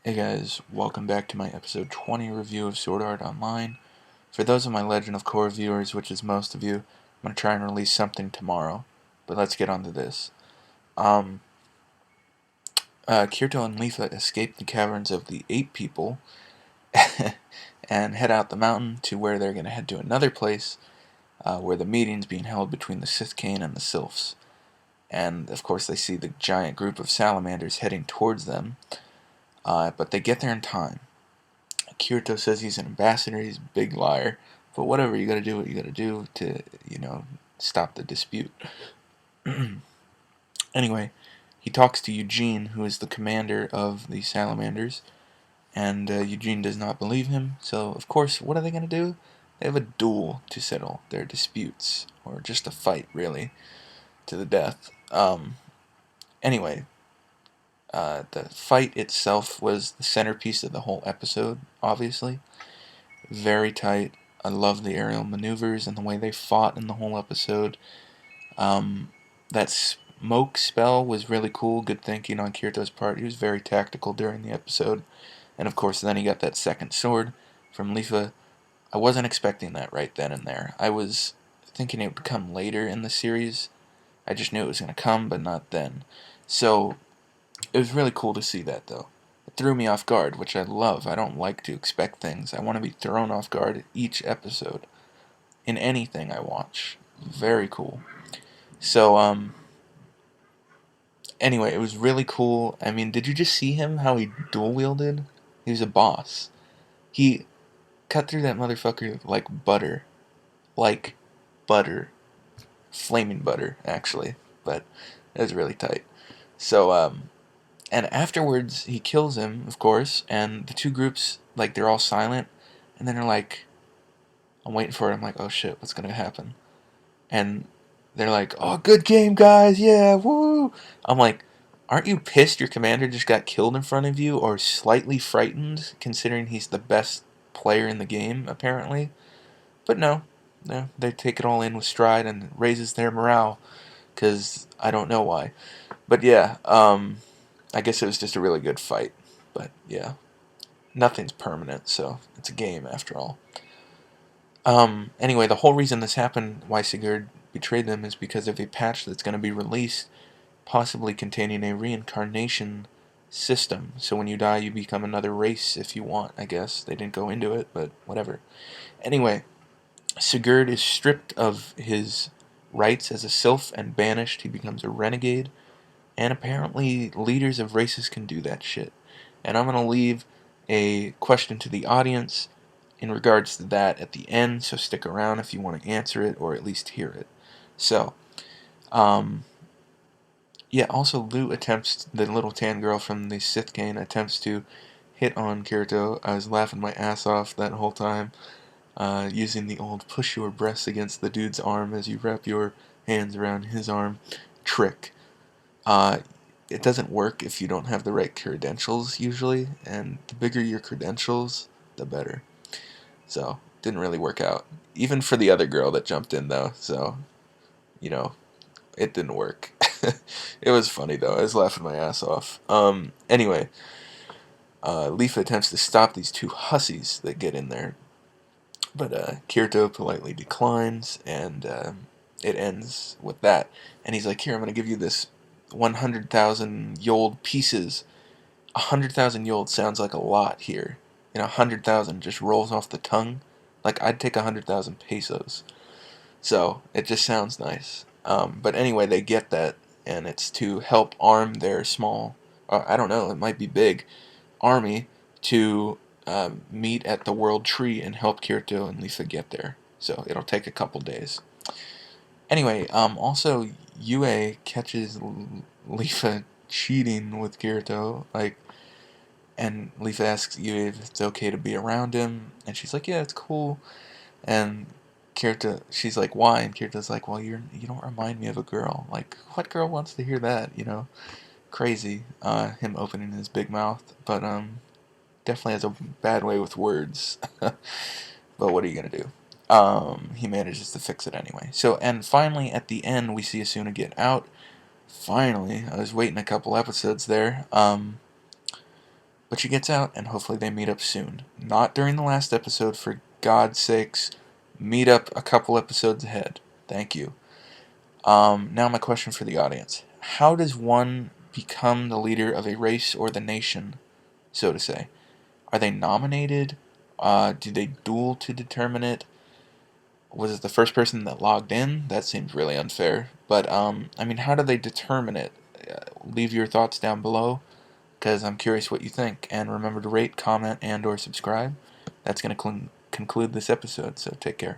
Hey guys, welcome back to my episode 20 review of Sword Art Online. For those of my Legend of Korra viewers, which is most of you, I'm going to try and release something tomorrow. But let's get on to this. Kirito and Lyfa escape the caverns of the Ape People and head out the mountain to where they're going to head to another place where the meeting's being held between the Sith Cane and the Sylphs. And of course they see the giant group of salamanders heading towards them, but they get there in time. Kirito says he's an ambassador, he's a big liar, but whatever, you gotta do what you gotta do to, stop the dispute. Anyway, he talks to Eugene, who is the commander of the salamanders, and Eugene does not believe him, so of course, what are they gonna do? They have a duel to settle their disputes, or just a fight, really, to the death. Anyway, the fight itself was the centerpiece of the whole episode, obviously. Very tight. I love the aerial maneuvers and the way they fought in the whole episode. That smoke spell was really cool. Good thinking on Kirito's part. He was very tactical during the episode. And of course, then he got that second sword from Lyfa. I wasn't expecting that right then and there. I was thinking it would come later in the series. I just knew it was going to come, but not then. So, it was really cool to see that, though. It threw me off guard, which I love. I don't like to expect things. I want to be thrown off guard each episode in anything I watch. Very cool. So, anyway, it was really cool. I mean, did you just see him, how he dual wielded? He was a boss. He cut through that motherfucker like butter. Like butter. Flaming butter, actually. But it was really tight. So, and afterwards, he kills him, of course, and the two groups, like, they're all silent, and then they're like, I'm waiting for it, I'm like, oh shit, what's gonna happen? And they're like, oh, good game, guys, yeah, woo! I'm like, aren't you pissed your commander just got killed in front of you, or slightly frightened, considering he's the best player in the game, apparently? But no, they take it all in with stride, and it raises their morale, because I don't know why. But yeah, I guess it was just a really good fight. But yeah, nothing's permanent, so it's a game after all. Anyway, the whole reason this happened, why Sigurd betrayed them, is because of a patch that's going to be released, possibly containing a reincarnation system. So when you die, you become another race if you want, I guess. They didn't go into it, but whatever. Anyway, Sigurd is stripped of his rights as a sylph and banished. He becomes a renegade. And apparently leaders of races can do that shit. And I'm going to leave a question to the audience in regards to that at the end, so stick around if you want to answer it or at least hear it. So, yeah, also Lou attempts, the little tan girl from the Sith Cane attempts to hit on Kirito. I was laughing my ass off that whole time, using the old push your breasts against the dude's arm as you wrap your hands around his arm trick. Uh, it doesn't work if you don't have the right credentials usually, and the bigger your credentials, the better. So, didn't really work out. Even for the other girl that jumped in though, so, you know, it didn't work. It was funny though, I was laughing my ass off. Anyway, Lyfa attempts to stop these two hussies that get in there, but Kirito politely declines, and it ends with that. And he's like, here, I'm going to give you this 100,000 yold pieces. 100,000 yold sounds like a lot here. 100,000 just rolls off the tongue. Like, I'd take 100,000 pesos. So, it just sounds nice. But anyway, they get that, and it's to help arm their small, I don't know, it might be big, army to meet at the World Tree and help Kirito and Lyfa get there. So, it'll take a couple days. Anyway, also, Yue catches Lyfa cheating with Kirito, like, and Lyfa asks Yue if it's okay to be around him, and she's like, yeah, it's cool, and Kirito, she's like, why? And Kirito's like, well, you don't remind me of a girl. Like, what girl wants to hear that, Crazy, him opening his big mouth, but, definitely has a bad way with words, but what are you gonna do? He manages to fix it anyway. So, and finally, at the end, we see Asuna get out. Finally, I was waiting a couple episodes there. But she gets out, and hopefully they meet up soon. Not during the last episode, for God's sakes. Meet up a couple episodes ahead. Thank you. Now my question for the audience. How does one become the leader of a race or the nation, so to say? Are they nominated? Do they duel to determine it? Was it the first person that logged in? That seems really unfair. But, I mean, how do they determine it? Leave your thoughts down below, because I'm curious what you think. And remember to rate, comment, and or subscribe. That's going to conclude this episode, so take care.